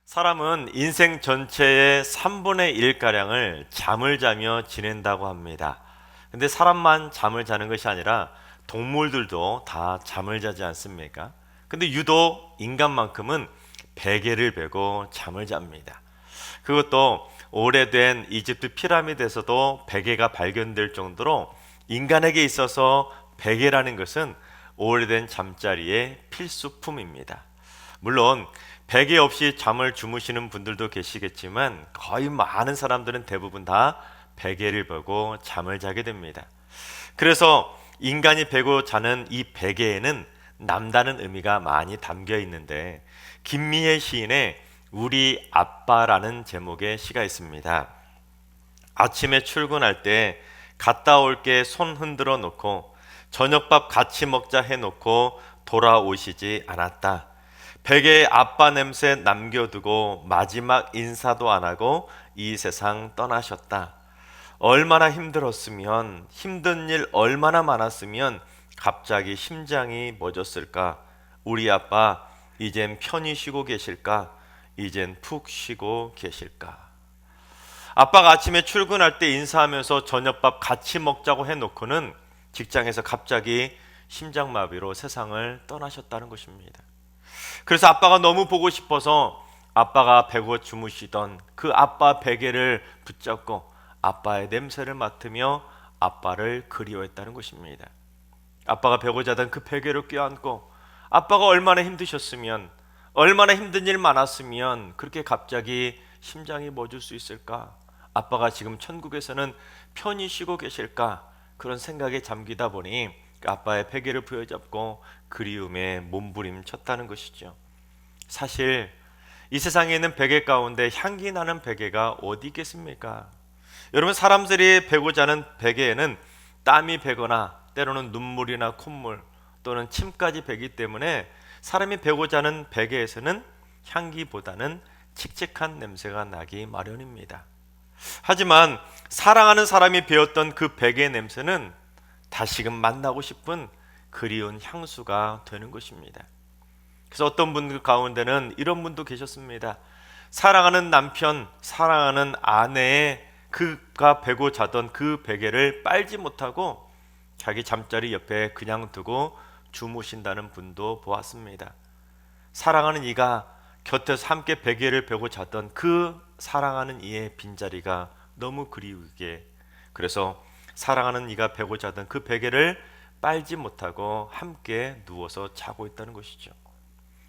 사람은 인생 전체의 3분의 1가량을 잠을 자며 지낸다고 합니다. 근데 사람만 잠을 자는 것이 아니라 동물들도 다 잠을 자지 않습니까? 근데 유독 인간만큼은 베개를 베고 잠을 잡니다. 그것도 오래된 이집트 피라미드에서도 베개가 발견될 정도로 인간에게 있어서 베개라는 것은 오래된 잠자리의 필수품입니다. 물론 베개 없이 잠을 주무시는 분들도 계시겠지만 거의 많은 사람들은 대부분 다 베개를 베고 잠을 자게 됩니다. 그래서 인간이 베고 자는 이 베개에는 남다른 의미가 많이 담겨 있는데, 김미애 시인의 우리 아빠라는 제목의 시가 있습니다. 아침에 출근할 때 갔다 올게 손 흔들어 놓고 저녁밥 같이 먹자 해놓고 돌아오시지 않았다. 베개에 아빠 냄새 남겨두고 마지막 인사도 안 하고 이 세상 떠나셨다. 얼마나 힘들었으면, 힘든 일 얼마나 많았으면 갑자기 심장이 멎었을까? 우리 아빠 이젠 편히 쉬고 계실까? 이젠 푹 쉬고 계실까? 아빠가 아침에 출근할 때 인사하면서 저녁밥 같이 먹자고 해놓고는 직장에서 갑자기 심장마비로 세상을 떠나셨다는 것입니다. 그래서 아빠가 너무 보고 싶어서 아빠가 베고 주무시던 그 아빠 베개를 붙잡고 아빠의 냄새를 맡으며 아빠를 그리워했다는 것입니다. 아빠가 베고 자던 그 베개를 껴안고 아빠가 얼마나 힘드셨으면, 얼마나 힘든 일 많았으면 그렇게 갑자기 심장이 멎을 수 있을까? 아빠가 지금 천국에서는 편히 쉬고 계실까? 그런 생각에 잠기다 보니 아빠의 베개를 부여잡고 그리움에 몸부림쳤다는 것이죠. 사실 이 세상에 있는 베개 가운데 향기 나는 베개가 어디 있겠습니까? 여러분, 사람들이 베고 자는 베개에는 땀이 배거나 때로는 눈물이나 콧물 또는 침까지 배기 때문에 사람이 베고 자는 베개에서는 향기보다는 칙칙한 냄새가 나기 마련입니다. 하지만 사랑하는 사람이 베었던 그 베개의 냄새는 다시금 만나고 싶은 그리운 향수가 되는 것입니다. 그래서 어떤 분들 가운데는 이런 분도 계셨습니다. 사랑하는 남편, 사랑하는 아내의 그가 베고 자던 그 베개를 빨지 못하고 자기 잠자리 옆에 그냥 두고 주무신다는 분도 보았습니다. 사랑하는 이가 곁에서 함께 베개를 베고 자던 그 사랑하는 이의 빈자리가 너무 그리우기에, 그래서 사랑하는 이가 베고 자던 그 베개를 빨지 못하고 함께 누워서 자고 있다는 것이죠.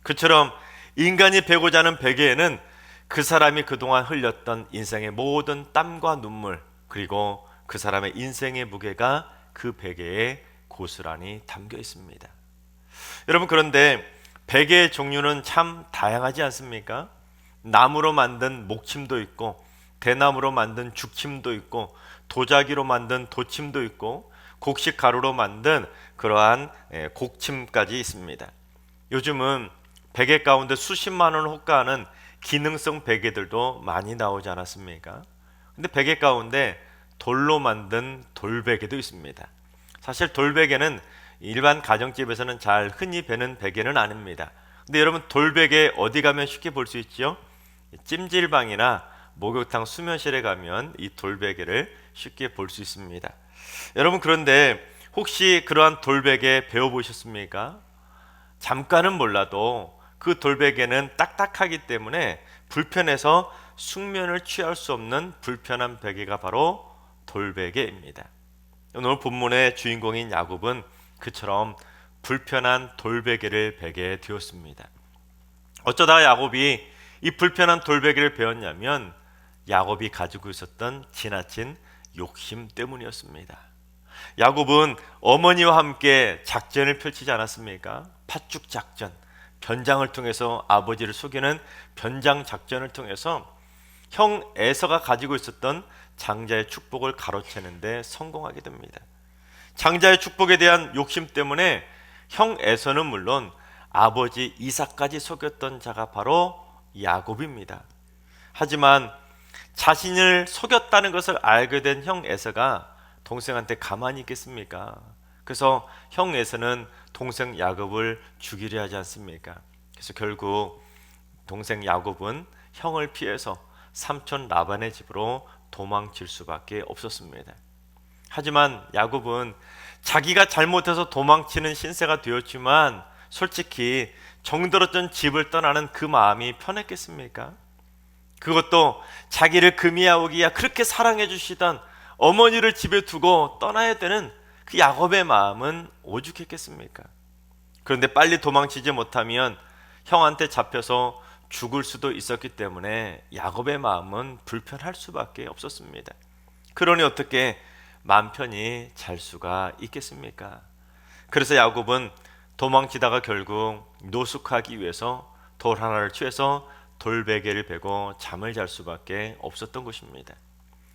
그처럼 인간이 베고 자는 베개에는 그 사람이 그동안 흘렸던 인생의 모든 땀과 눈물, 그리고 그 사람의 인생의 무게가 그 베개에 고스란히 담겨 있습니다. 여러분, 그런데 베개의 종류는 참 다양하지 않습니까? 나무로 만든 목침도 있고, 대나무로 만든 죽침도 있고, 도자기로 만든 도침도 있고, 곡식 가루로 만든 그러한 곡침까지 있습니다. 요즘은 베개 가운데 수십만 원을 호가하는 기능성 베개들도 많이 나오지 않았습니까? 근데 베개 가운데 돌로 만든 돌베개도 있습니다. 사실 돌베개는 일반 가정집에서는 잘 흔히 베는 베개는 아닙니다. 근데 여러분, 돌베개 어디 가면 쉽게 볼 수 있죠? 찜질방이나 목욕탕 수면실에 가면 이 돌베개를 쉽게 볼 수 있습니다. 여러분, 그런데 혹시 그러한 돌베개 배워보셨습니까? 잠깐은 몰라도 그 돌베개는 딱딱하기 때문에 불편해서 숙면을 취할 수 없는 불편한 베개가 바로 돌베개입니다. 오늘 본문의 주인공인 야곱은 그처럼 불편한 돌베개를 베게 되었습니다. 어쩌다 야곱이 이 불편한 돌베개를 베었냐면 야곱이 가지고 있었던 지나친 욕심 때문이었습니다. 야곱은 어머니와 함께 작전을 펼치지 않았습니까? 팥죽 작전, 변장을 통해서 아버지를 속이는 변장 작전을 통해서 형 에서가 가지고 있었던 장자의 축복을 가로채는 데 성공하게 됩니다. 장자의 축복에 대한 욕심 때문에 형 에서는 물론 아버지 이삭까지 속였던 자가 바로 야곱입니다. 하지만 자신을 속였다는 것을 알게 된 형 에서가 동생한테 가만히 있겠습니까? 그래서 형 에서는 동생 야곱을 죽이려 하지 않습니까? 그래서 결국 동생 야곱은 형을 피해서 삼촌 라반의 집으로 도망칠 수밖에 없었습니다. 하지만 야곱은 자기가 잘못해서 도망치는 신세가 되었지만 솔직히 정들었던 집을 떠나는 그 마음이 편했겠습니까? 그것도 자기를 금이야오기야 그렇게 사랑해 주시던 어머니를 집에 두고 떠나야 되는 그 야곱의 마음은 오죽했겠습니까? 그런데 빨리 도망치지 못하면 형한테 잡혀서 죽을 수도 있었기 때문에 야곱의 마음은 불편할 수밖에 없었습니다. 그러니 어떻게 마음 편히 잘 수가 있겠습니까? 그래서 야곱은 도망치다가 결국 노숙하기 위해서 돌 하나를 취해서 돌베개를 베고 잠을 잘 수밖에 없었던 것입니다.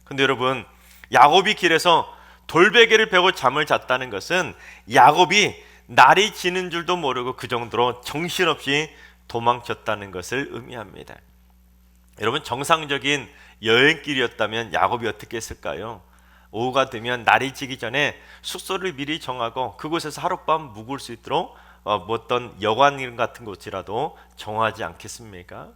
근데 여러분, 야곱이 길에서 돌베개를 베고 잠을 잤다는 것은 야곱이 날이 지는 줄도 모르고 그 정도로 정신없이 도망쳤다는 것을 의미합니다. 여러분, 정상적인 여행길이었다면 야곱이 어떻게 했을까요? 오후가 되면 날이 지기 전에 숙소를 미리 정하고 그곳에서 하룻밤 묵을 수 있도록 어떤 여관 같은 곳이라도 정하지 않겠습니까?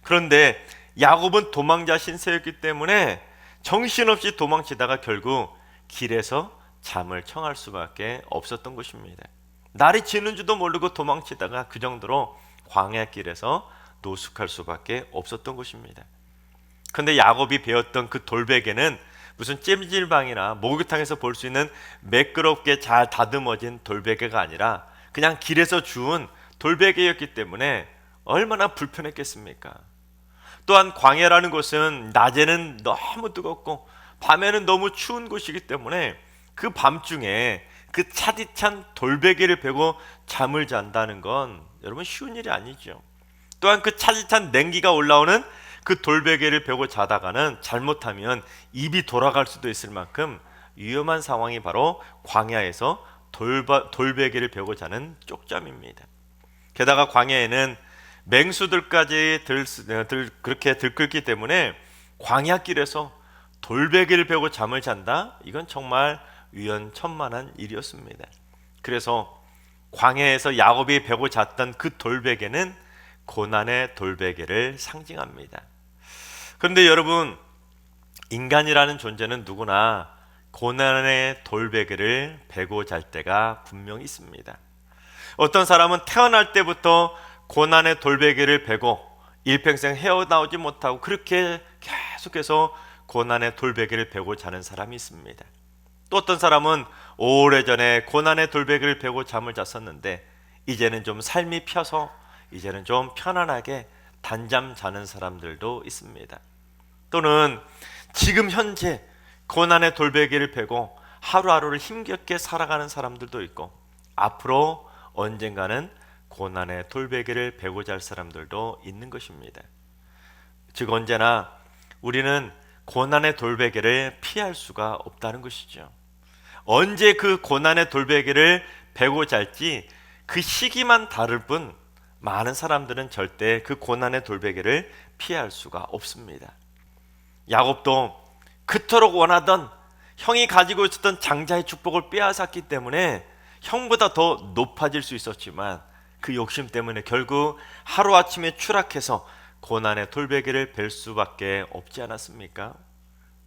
그런데 야곱은 도망자 신세였기 때문에 정신없이 도망치다가 결국 길에서 잠을 청할 수밖에 없었던 것입니다. 날이 지는 줄도 모르고 도망치다가 그 정도로 광야길에서 노숙할 수밖에 없었던 것입니다. 그런데 야곱이 베었던 그 돌베개는 무슨 찜질방이나 목욕탕에서 볼 수 있는 매끄럽게 잘 다듬어진 돌베개가 아니라 그냥 길에서 주운 돌베개였기 때문에 얼마나 불편했겠습니까? 또한 광야라는 곳은 낮에는 너무 뜨겁고 밤에는 너무 추운 곳이기 때문에 그 밤중에 그 차디찬 돌베개를 베고 잠을 잔다는 건 여러분 쉬운 일이 아니죠. 또한 그 차디찬 냉기가 올라오는 그 돌베개를 베고 자다가는 잘못하면 입이 돌아갈 수도 있을 만큼 위험한 상황이 바로 광야에서 돌베개를 베고 자는 쪽잠입니다. 게다가 광야에는 맹수들까지 그렇게 들끓기 때문에 광야길에서 돌베개를 베고 잠을 잔다? 이건 정말 위험천만한 일이었습니다. 그래서 광야에서 야곱이 베고 잤던 그 돌베개는 고난의 돌베개를 상징합니다. 그런데 여러분, 인간이라는 존재는 누구나 고난의 돌베개를 베고 잘 때가 분명히 있습니다. 어떤 사람은 태어날 때부터 고난의 돌베개를 베고 일평생 헤어나오지 못하고 그렇게 계속해서 고난의 돌베개를 베고 자는 사람이 있습니다. 또 어떤 사람은 오래전에 고난의 돌베개를 베고 잠을 잤었는데 이제는 좀 삶이 펴서 이제는 좀 편안하게 단잠 자는 사람들도 있습니다. 또는 지금 현재 고난의 돌베개를 베고 하루하루를 힘겹게 살아가는 사람들도 있고 앞으로 언젠가는 고난의 돌베개를 베고 잘 사람들도 있는 것입니다. 즉 언제나 우리는 고난의 돌베개를 피할 수가 없다는 것이죠. 언제 그 고난의 돌베개를 베고 잘지 그 시기만 다를 뿐 많은 사람들은 절대 그 고난의 돌베개를 피할 수가 없습니다. 야곱도 그토록 원하던 형이 가지고 있었던 장자의 축복을 빼앗았기 때문에 형보다 더 높아질 수 있었지만 그 욕심 때문에 결국 하루아침에 추락해서 고난의 돌베개를 벨 수밖에 없지 않았습니까?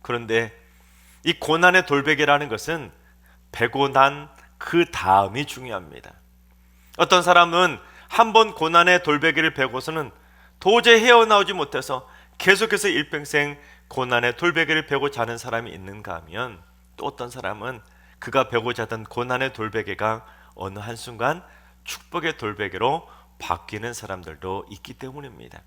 그런데 이 고난의 돌베개라는 것은 베고 난 그 다음이 중요합니다. 어떤 사람은 한 번 고난의 돌베개를 베고서는 도저히 헤어나오지 못해서 계속해서 일평생 고난의 돌베개를 베고 자는 사람이 있는가 하면 또 어떤 사람은 그가 베고 자던 고난의 돌베개가 어느 한순간 축복의 돌베개로 바뀌는 사람들도 있기 때문입니다.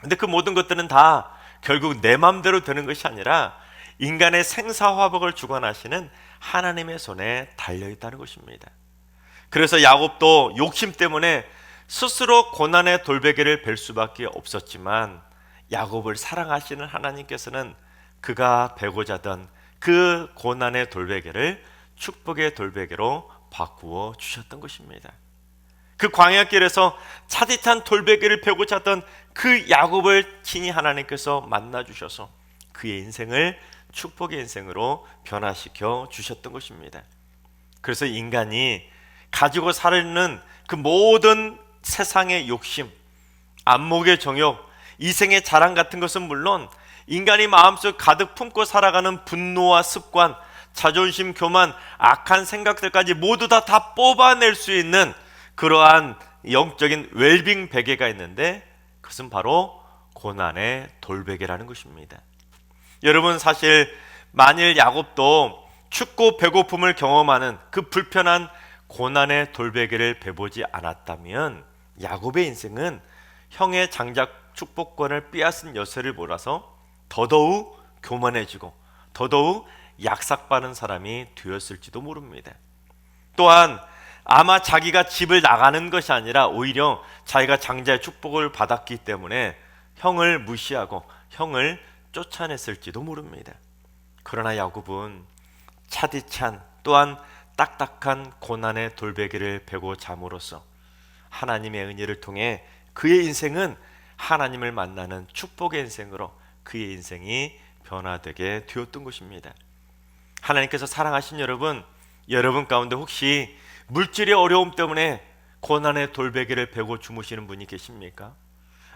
근데 그 모든 것들은 다 결국 내 마음대로 되는 것이 아니라 인간의 생사화복을 주관하시는 하나님의 손에 달려있다는 것입니다. 그래서 야곱도 욕심 때문에 스스로 고난의 돌베개를 벨 수밖에 없었지만 야곱을 사랑하시는 하나님께서는 그가 베고자 하던 그 고난의 돌베개를 축복의 돌베개로 바꾸어 주셨던 것입니다. 그 광야길에서 차디찬 돌베개를 베고 자던 그 야곱을 친히 하나님께서 만나 주셔서 그의 인생을 축복의 인생으로 변화시켜 주셨던 것입니다. 그래서 인간이 가지고 살아있는 그 모든 세상의 욕심, 안목의 정욕, 이생의 자랑 같은 것은 물론 인간이 마음속 가득 품고 살아가는 분노와 습관, 자존심, 교만, 악한 생각들까지 모두 다 뽑아낼 수 있는 그러한 영적인 웰빙 베개가 있는데, 그것은 바로 고난의 돌베개라는 것입니다. 여러분, 사실 만일 야곱도 춥고 배고픔을 경험하는 그 불편한 고난의 돌베개를 베보지 않았다면 야곱의 인생은 형의 장작 축복권을 빼앗은 여세를 몰아서 더더욱 교만해지고 더더욱 약삭빠는 사람이 되었을지도 모릅니다. 또한 아마 자기가 집을 나가는 것이 아니라 오히려 자기가 장자의 축복을 받았기 때문에 형을 무시하고 형을 쫓아냈을지도 모릅니다. 그러나 야곱은 차디찬 또한 딱딱한 고난의 돌베개를 베고 잠으로써 하나님의 은혜를 통해 그의 인생은 하나님을 만나는 축복의 인생으로 그의 인생이 변화되게 되었던 것입니다. 하나님께서 사랑하신 여러분, 여러분 가운데 혹시 물질의 어려움 때문에 고난의 돌베개를 베고 주무시는 분이 계십니까?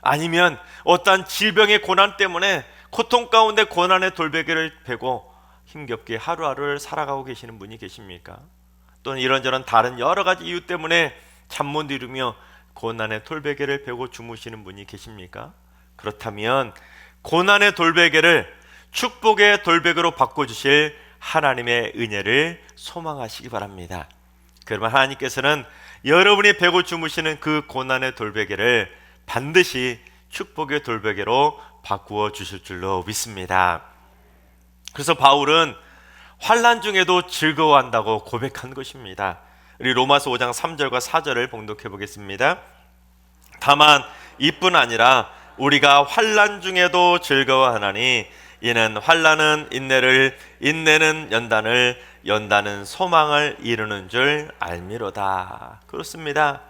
아니면 어떠한 질병의 고난 때문에 고통 가운데 고난의 돌베개를 베고 힘겹게 하루하루를 살아가고 계시는 분이 계십니까? 또는 이런저런 다른 여러 가지 이유 때문에 잠 못 이루며 고난의 돌베개를 베고 주무시는 분이 계십니까? 그렇다면 고난의 돌베개를 축복의 돌베개로 바꿔주실 하나님의 은혜를 소망하시기 바랍니다. 그러면 하나님께서는 여러분이 베고 주무시는 그 고난의 돌베개를 반드시 축복의 돌베개로 바꾸어 주실 줄로 믿습니다. 그래서 바울은 환난 중에도 즐거워한다고 고백한 것입니다. 우리 로마서 5장 3절과 4절을 봉독해 보겠습니다. 다만 이뿐 아니라 우리가 환난 중에도 즐거워하나니 이는 환난은 인내를, 인내는 연단을, 연단은 소망을 이루는 줄 알미로다. 그렇습니다.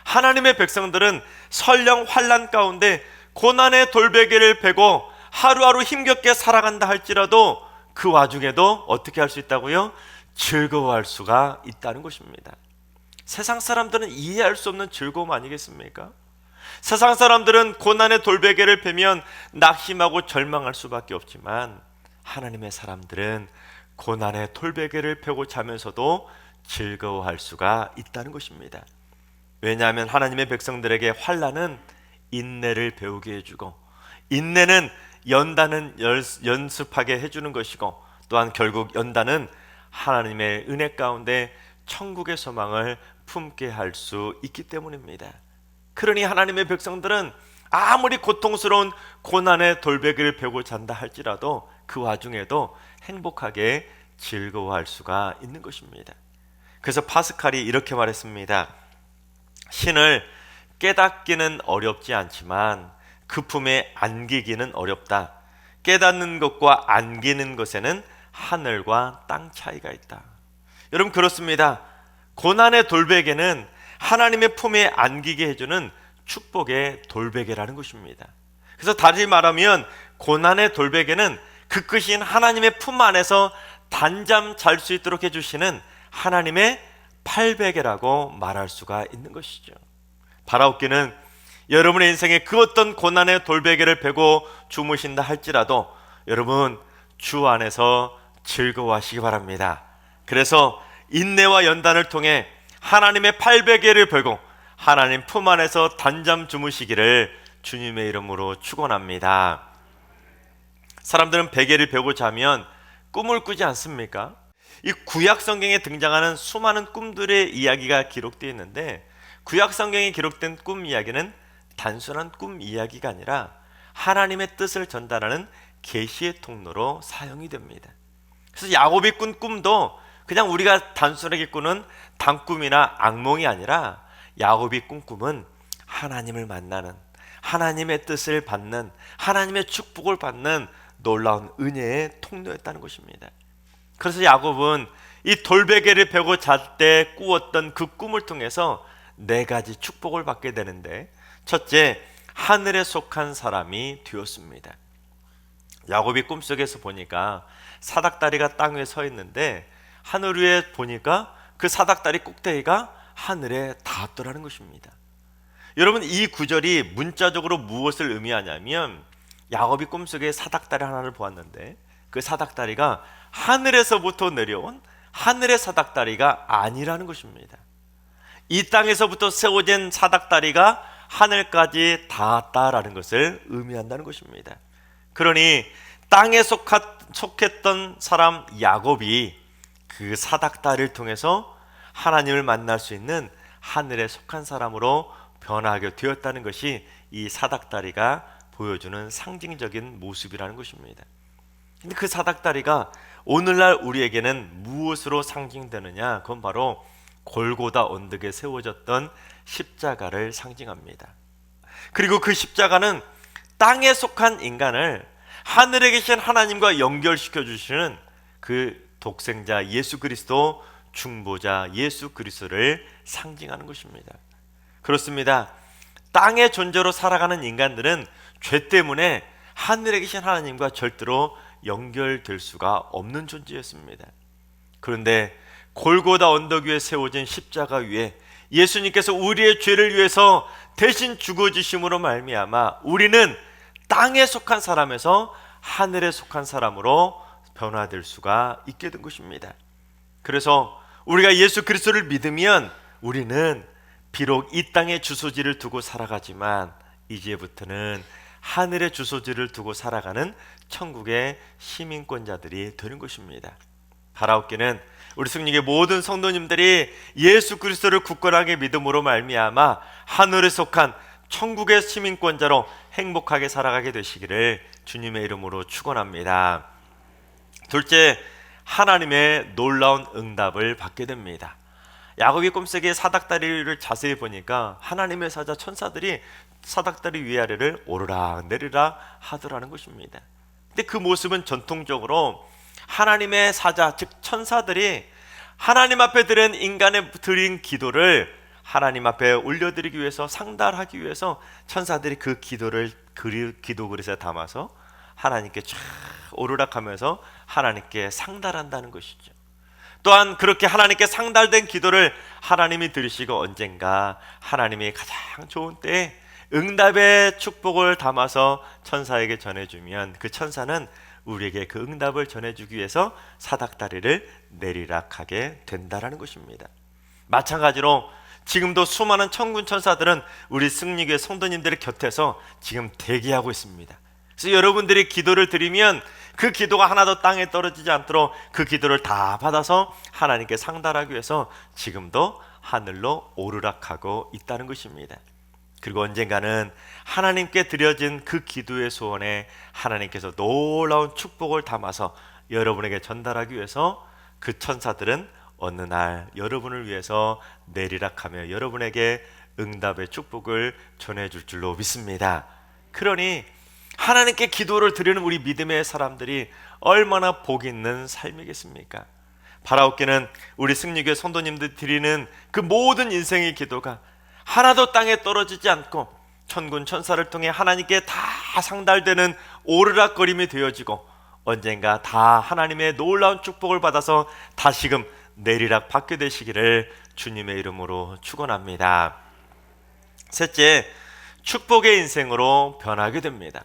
하나님의 백성들은 설령 환난 가운데 고난의 돌베개를 베고 하루하루 힘겹게 살아간다 할지라도 그 와중에도 어떻게 할 수 있다고요? 즐거워할 수가 있다는 것입니다. 세상 사람들은 이해할 수 없는 즐거움 아니겠습니까? 세상 사람들은 고난의 돌베개를 베면 낙심하고 절망할 수밖에 없지만 하나님의 사람들은 고난의 돌베개를 베고 자면서도 즐거워할 수가 있다는 것입니다. 왜냐하면 하나님의 백성들에게 환난은 인내를 배우게 해주고, 인내는 연단은 연습하게 해주는 것이고, 또한 결국 연단은 하나님의 은혜 가운데 천국의 소망을 품게 할 수 있기 때문입니다. 그러니 하나님의 백성들은 아무리 고통스러운 고난의 돌베개를 베고 잔다 할지라도 그 와중에도 행복하게 즐거워할 수가 있는 것입니다. 그래서 파스칼이 이렇게 말했습니다. 신을 깨닫기는 어렵지 않지만 그 품에 안기기는 어렵다. 깨닫는 것과 안기는 것에는 하늘과 땅 차이가 있다. 여러분, 그렇습니다. 고난의 돌베개는 하나님의 품에 안기게 해주는 축복의 돌베개라는 것입니다. 그래서 다시 말하면 고난의 돌베개는 그 끝인 하나님의 품 안에서 단잠 잘 수 있도록 해주시는 하나님의 팔베개라고 말할 수가 있는 것이죠. 바라옵기는 여러분의 인생에 그 어떤 고난의 돌베개를 베고 주무신다 할지라도 여러분 주 안에서 즐거워하시기 바랍니다. 그래서 인내와 연단을 통해 하나님의 팔베개를 베고 하나님 품 안에서 단잠 주무시기를 주님의 이름으로 축원합니다. 사람들은 베개를 베고 자면 꿈을 꾸지 않습니까? 이 구약 성경에 등장하는 수많은 꿈들의 이야기가 기록되어 있는데, 구약 성경에 기록된 꿈 이야기는 단순한 꿈 이야기가 아니라 하나님의 뜻을 전달하는 계시의 통로로 사용이 됩니다. 그래서 야곱이 꾼 꿈도 그냥 우리가 단순하게 꾸는 단꿈이나 악몽이 아니라 야곱이 꾼 꿈은 하나님을 만나는, 하나님의 뜻을 받는, 하나님의 축복을 받는 놀라운 은혜의 통로였다는 것입니다. 그래서 야곱은 이 돌베개를 베고 잘 때 꾸었던 그 꿈을 통해서 네 가지 축복을 받게 되는데, 첫째, 하늘에 속한 사람이 되었습니다. 야곱이 꿈속에서 보니까 사닥다리가 땅 위에 서 있는데 하늘 위에 보니까 그 사닥다리 꼭대기가 하늘에 닿았더라는 것입니다. 여러분, 이 구절이 문자적으로 무엇을 의미하냐면 야곱이 꿈속에 사닥다리 하나를 보았는데 그 사닥다리가 하늘에서부터 내려온 하늘의 사닥다리가 아니라는 것입니다. 이 땅에서부터 세워진 사닥다리가 하늘까지 닿았다라는 것을 의미한다는 것입니다. 그러니 땅에 속했던 사람 야곱이 그 사닥다리를 통해서 하나님을 만날 수 있는 하늘에 속한 사람으로 변하게 되었다는 것이 이 사닥다리가 보여주는 상징적인 모습이라는 것입니다. 근데 그 사닥다리가 오늘날 우리에게는 무엇으로 상징되느냐? 그건 바로 골고다 언덕에 세워졌던 십자가를 상징합니다. 그리고 그 십자가는 땅에 속한 인간을 하늘에 계신 하나님과 연결시켜 주시는 그 독생자 예수 그리스도, 중보자 예수 그리스도를 상징하는 것입니다. 그렇습니다. 땅의 존재로 살아가는 인간들은 죄 때문에 하늘에 계신 하나님과 절대로 연결될 수가 없는 존재였습니다. 그런데 골고다 언덕 위에 세워진 십자가 위에 예수님께서 우리의 죄를 위해서 대신 죽어주심으로 말미암아 우리는 땅에 속한 사람에서 하늘에 속한 사람으로 변화될 수가 있게 된 것입니다. 그래서 우리가 예수 그리스도를 믿으면 우리는 비록 이 땅의 주소지를 두고 살아가지만 이제부터는 하늘의 주소지를 두고 살아가는 천국의 시민권자들이 되는 것입니다. 바라옵기는 우리 승리의 모든 성도님들이 예수 그리스도를 굳건하게 믿음으로 말미암아 하늘에 속한 천국의 시민권자로 행복하게 살아가게 되시기를 주님의 이름으로 축원합니다. 둘째, 하나님의 놀라운 응답을 받게 됩니다. 야곱이 꿈속에 사닥다리를 자세히 보니까 하나님의 사자 천사들이 사닥다리 위아래를 오르락 내리락 하더라는 것입니다. 근데 그 모습은 전통적으로 하나님의 사자, 즉 천사들이 하나님 앞에 드린 인간의 드린 기도를 하나님 앞에 올려드리기 위해서, 상달하기 위해서 천사들이 그 기도를 기도 그릇에 담아서 하나님께 쫙 오르락하면서 하나님께 상달한다는 것이죠. 또한 그렇게 하나님께 상달된 기도를 하나님이 들으시고 언젠가 하나님이 가장 좋은 때에 응답의 축복을 담아서 천사에게 전해주면 그 천사는 우리에게 그 응답을 전해주기 위해서 사닥다리를 내리락하게 된다라는 것입니다. 마찬가지로 지금도 수많은 천군 천사들은 우리 승리교회 성도님들의 곁에서 지금 대기하고 있습니다. 그래서 여러분들이 기도를 드리면 그 기도가 하나도 땅에 떨어지지 않도록 그 기도를 다 받아서 하나님께 상달하기 위해서 지금도 하늘로 오르락하고 있다는 것입니다. 그리고 언젠가는 하나님께 드려진 그 기도의 소원에 하나님께서 놀라운 축복을 담아서 여러분에게 전달하기 위해서 그 천사들은 어느 날 여러분을 위해서 내리락하며 여러분에게 응답의 축복을 전해줄 줄로 믿습니다. 그러니 하나님께 기도를 드리는 우리 믿음의 사람들이 얼마나 복 있는 삶이겠습니까? 바라옵기는 우리 승리교회 성도님들 드리는 그 모든 인생의 기도가 하나도 땅에 떨어지지 않고 천군 천사를 통해 하나님께 다 상달되는 오르락거림이 되어지고 언젠가 다 하나님의 놀라운 축복을 받아서 다시금 내리락 받게 되시기를 주님의 이름으로 축원합니다. 셋째, 축복의 인생으로 변하게 됩니다.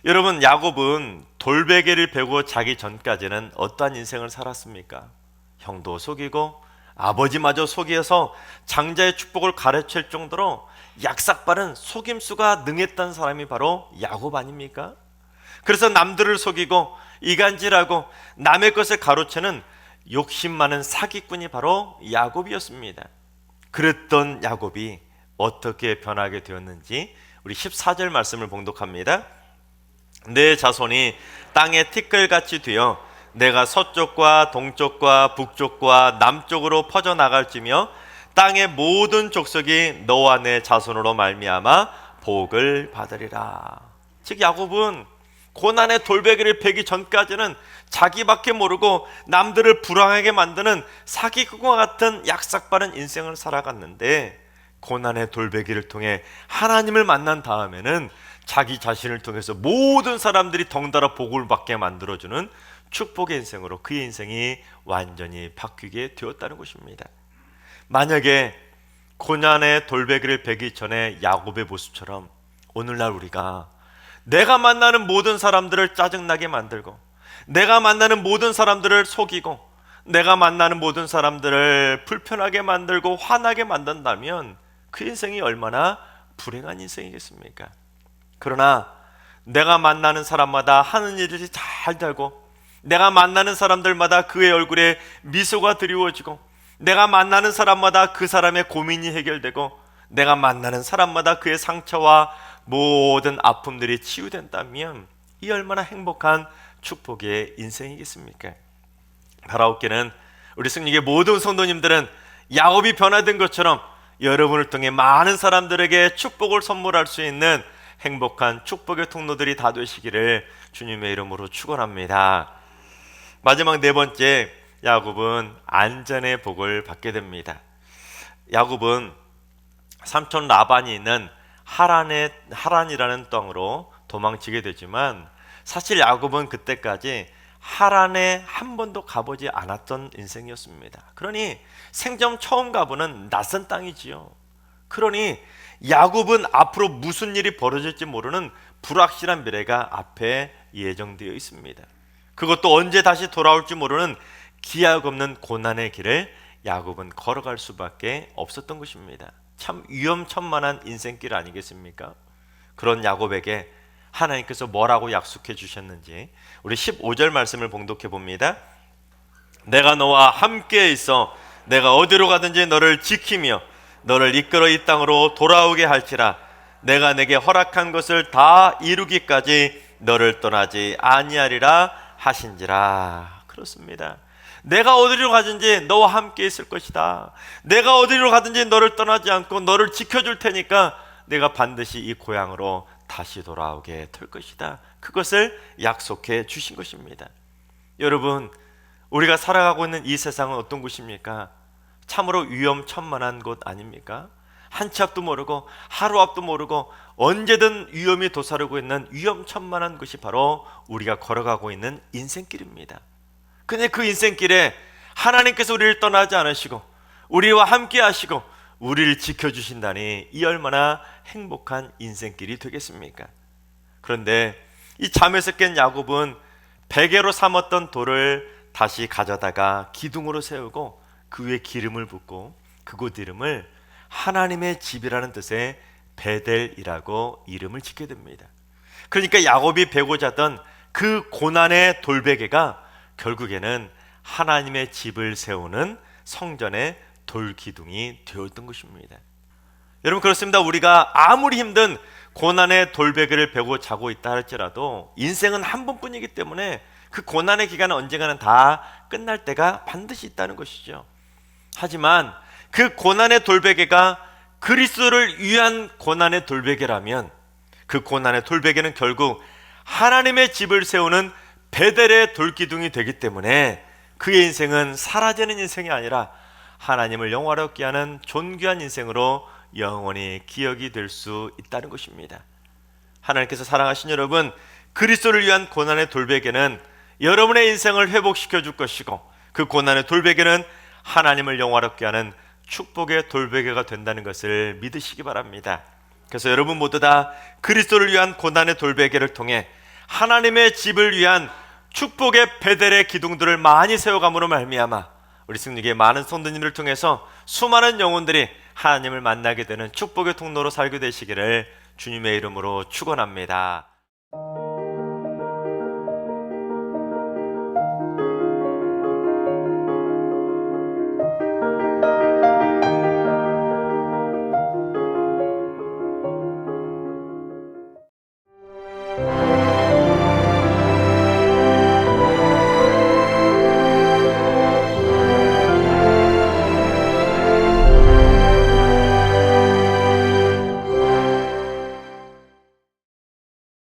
여러분, 야곱은 돌베개를 베고 자기 전까지는 어떠한 인생을 살았습니까? 형도 속이고 아버지마저 속여서 장자의 축복을 가르칠 정도로 약삭빠른 속임수가 능했던 사람이 바로 야곱 아닙니까? 그래서 남들을 속이고 이간질하고 남의 것을 가로채는 욕심 많은 사기꾼이 바로 야곱이었습니다. 그랬던 야곱이 어떻게 변하게 되었는지 우리 14절 말씀을 봉독합니다. 내 자손이 땅에 티끌같이 되어 내가 서쪽과 동쪽과 북쪽과 남쪽으로 퍼져나갈지며 땅의 모든 족속이 너와 내 자손으로 말미암아 복을 받으리라. 즉 야곱은 고난의 돌베개를 베기 전까지는 자기밖에 모르고 남들을 불행하게 만드는 사기꾼과 같은 약삭빠른 인생을 살아갔는데 고난의 돌베개를 통해 하나님을 만난 다음에는 자기 자신을 통해서 모든 사람들이 덩달아 복을 받게 만들어주는 축복의 인생으로 그의 인생이 완전히 바뀌게 되었다는 것입니다. 만약에 고난의 돌베개를 베기 전에 야곱의 모습처럼 오늘날 우리가 내가 만나는 모든 사람들을 짜증나게 만들고, 내가 만나는 모든 사람들을 속이고, 내가 만나는 모든 사람들을 불편하게 만들고 화나게 만든다면 그 인생이 얼마나 불행한 인생이겠습니까? 그러나 내가 만나는 사람마다 하는 일이 잘 되고, 내가 만나는 사람들마다 그의 얼굴에 미소가 드리워지고, 내가 만나는 사람마다 그 사람의 고민이 해결되고, 내가 만나는 사람마다 그의 상처와 모든 아픔들이 치유된다면 이 얼마나 행복한 축복의 인생이겠습니까? 바라옵기는 우리 승리의 모든 성도님들은 야곱이 변화된 것처럼 여러분을 통해 많은 사람들에게 축복을 선물할 수 있는 행복한 축복의 통로들이 다 되시기를 주님의 이름으로 축원합니다. 마지막 네 번째, 야곱은 안전의 복을 받게 됩니다. 야곱은 삼촌 라반이 있는 하란이라는 땅으로 도망치게 되지만 사실 야곱은 그때까지 하란에 한 번도 가보지 않았던 인생이었습니다. 그러니 생전 처음 가보는 낯선 땅이지요. 그러니 야곱은 앞으로 무슨 일이 벌어질지 모르는 불확실한 미래가 앞에 예정되어 있습니다. 그것도 언제 다시 돌아올지 모르는 기약 없는 고난의 길을 야곱은 걸어갈 수밖에 없었던 것입니다. 참 위험천만한 인생길 아니겠습니까? 그런 야곱에게 하나님께서 뭐라고 약속해 주셨는지 우리 15절 말씀을 봉독해 봅니다. 내가 너와 함께 있어 내가 어디로 가든지 너를 지키며 너를 이끌어 이 땅으로 돌아오게 할지라. 내가 내게 허락한 것을 다 이루기까지 너를 떠나지 아니하리라 하신지라. 그렇습니다. 내가 어디로 가든지 너와 함께 있을 것이다. 내가 어디로 가든지 너를 떠나지 않고 너를 지켜줄 테니까 내가 반드시 이 고향으로 다시 돌아오게 될 것이다. 그것을 약속해 주신 것입니다. 여러분, 우리가 살아가고 있는 이 세상은 어떤 곳입니까? 참으로 위험천만한 곳 아닙니까? 한 치 앞도 모르고 하루 앞도 모르고 언제든 위험이 도사르고 있는 위험천만한 것이 바로 우리가 걸어가고 있는 인생길입니다. 근데 그 인생길에 하나님께서 우리를 떠나지 않으시고 우리와 함께 하시고 우리를 지켜주신다니 이 얼마나 행복한 인생길이 되겠습니까? 그런데 이 잠에서 깬 야곱은 베개로 삼았던 돌을 다시 가져다가 기둥으로 세우고 그 위에 기름을 붓고 그곳 이름을 하나님의 집이라는 뜻의 베델이라고 이름을 짓게 됩니다. 그러니까 야곱이 베고 자던 그 고난의 돌베개가 결국에는 하나님의 집을 세우는 성전의 돌기둥이 되었던 것입니다. 여러분, 그렇습니다. 우리가 아무리 힘든 고난의 돌베개를 베고 자고 있다 할지라도 인생은 한 번뿐이기 때문에 그 고난의 기간은 언젠가는 다 끝날 때가 반드시 있다는 것이죠. 하지만 그 고난의 돌베개가 그리스도를 위한 고난의 돌베개라면 그 고난의 돌베개는 결국 하나님의 집을 세우는 베델의 돌기둥이 되기 때문에 그의 인생은 사라지는 인생이 아니라 하나님을 영화롭게 하는 존귀한 인생으로 영원히 기억이 될 수 있다는 것입니다. 하나님께서 사랑하신 여러분, 그리스도를 위한 고난의 돌베개는 여러분의 인생을 회복시켜 줄 것이고 그 고난의 돌베개는 하나님을 영화롭게 하는 축복의 돌베개가 된다는 것을 믿으시기 바랍니다. 그래서 여러분 모두 다 그리스도를 위한 고난의 돌베개를 통해 하나님의 집을 위한 축복의 베델의 기둥들을 많이 세워감으로 말미암아 우리 승리의 많은 성도님들을 통해서 수많은 영혼들이 하나님을 만나게 되는 축복의 통로로 살게 되시기를 주님의 이름으로 축원합니다.